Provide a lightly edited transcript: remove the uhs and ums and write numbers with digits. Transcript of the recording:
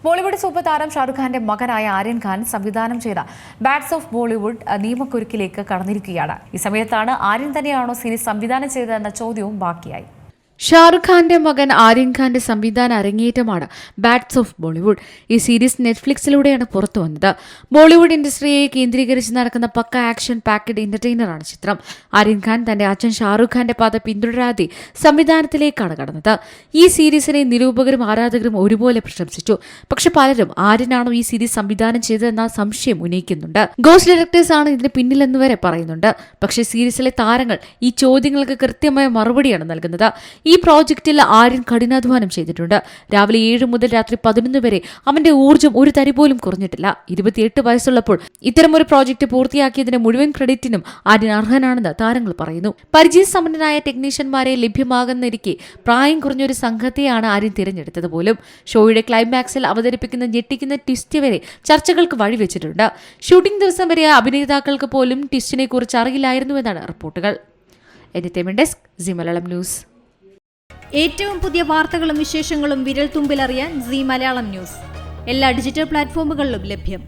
Bollywood super താരം ഷാറുഖ് ഖാന്റെ മകനായ ആര്യൻ ഖാൻ സംവിധാനം ചെയ്ത ബാറ്റ്സ് ഓഫ് ബോളിവുഡ് നിയമക്കുരുക്കിലേക്ക് കടന്നിരിക്കുകയാണ്. ഈ സമയത്താണ് ആര്യൻ തന്നെയാണോ സീരീസ് സംവിധാനം ചെയ്തതെന്ന ചോദ്യവും ബാക്കിയായി. ഷാറുഖ് ഖാന്റെ മകൻ ആര്യൻ ഖാന്റെ സംവിധാന അരങ്ങേറ്റമാണ് ബാറ്റ്സ് ഓഫ് ബോളിവുഡ്. ഈ സീരീസ് നെറ്റ്ഫ്ലിക്സിലൂടെയാണ് പുറത്തു വന്നത്. ബോളിവുഡ് ഇൻഡസ്ട്രിയെ കേന്ദ്രീകരിച്ച് നടക്കുന്ന പക്ക ആക്ഷൻ പാക്കഡ് എന്റർടൈനറാണ് ചിത്രം. ആര്യൻ ഖാൻ തന്റെ അച്ഛൻ ഷാറുഖ് ഖാന്റെ പാത പിന്തുടരാതെ സംവിധാനത്തിലേക്കാണ് കടന്നത്. ഈ സീരീസിനെ നിരൂപകരും ആരാധകരും ഒരുപോലെ പ്രശംസിച്ചു. പക്ഷെ പലരും ആര്യനാണോ ഈ സീരീസ് സംവിധാനം ചെയ്തതെന്ന സംശയം ഉന്നയിക്കുന്നുണ്ട്. ഗോസ്റ്റ് ഡയറക്ടേഴ്സ് ആണ് ഇതിന് പിന്നിലെന്ന് വരെ പറയുന്നുണ്ട്. പക്ഷേ സീരീസിലെ താരങ്ങൾ ഈ ചോദ്യങ്ങൾക്ക് കൃത്യമായ മറുപടിയാണ് നൽകുന്നത്. ഈ പ്രോജക്റ്റിൽ ആര്യൻ കഠിനാധ്വാനം ചെയ്തിട്ടുണ്ട്. രാവിലെ 7 മുതൽ രാത്രി 11 വരെ അവന്റെ ഊർജ്ജം ഒരു തരി പോലും കുറഞ്ഞിട്ടില്ല. 28 വയസ്സുള്ളപ്പോൾ ഇത്തരമൊരു പ്രോജക്റ്റ് പൂർത്തിയാക്കിയതിന് മുഴുവൻ ക്രെഡിറ്റിനും ആര്യൻ അർഹനാണെന്ന് താരങ്ങൾ പറയുന്നു. പരിചയസമ്പന്നനായ ടെക്നീഷ്യന്മാരെ ലഭ്യമാകുന്നിരിക്കെ പ്രായം കുറഞ്ഞൊരു സംഘത്തെയാണ് ആര്യൻ തിരഞ്ഞെടുത്തത് പോലും. ഷോയുടെ ക്ലൈമാക്സിൽ അവതരിപ്പിക്കുന്ന ഞെട്ടിക്കുന്ന ട്വിസ്റ്റ് വരെ ചർച്ചകൾക്ക് വഴിവെച്ചിട്ടുണ്ട്. ഷൂട്ടിംഗ് ദിവസം വരെ അഭിനേതാക്കൾക്ക് പോലും ട്വിസ്റ്റിനെ കുറിച്ച് അറിയില്ലായിരുന്നുവെന്നാണ് റിപ്പോർട്ടുകൾ. Entertainment desk Zee Malayalam news. ഏറ്റവും പുതിയ വാർത്തകളും വിശേഷങ്ങളും വിരൽ തുമ്പിലറിയാൻ സീ മലയാളം ന്യൂസ് എല്ലാ ഡിജിറ്റൽ പ്ലാറ്റ്ഫോമുകളിലും ലഭ്യം.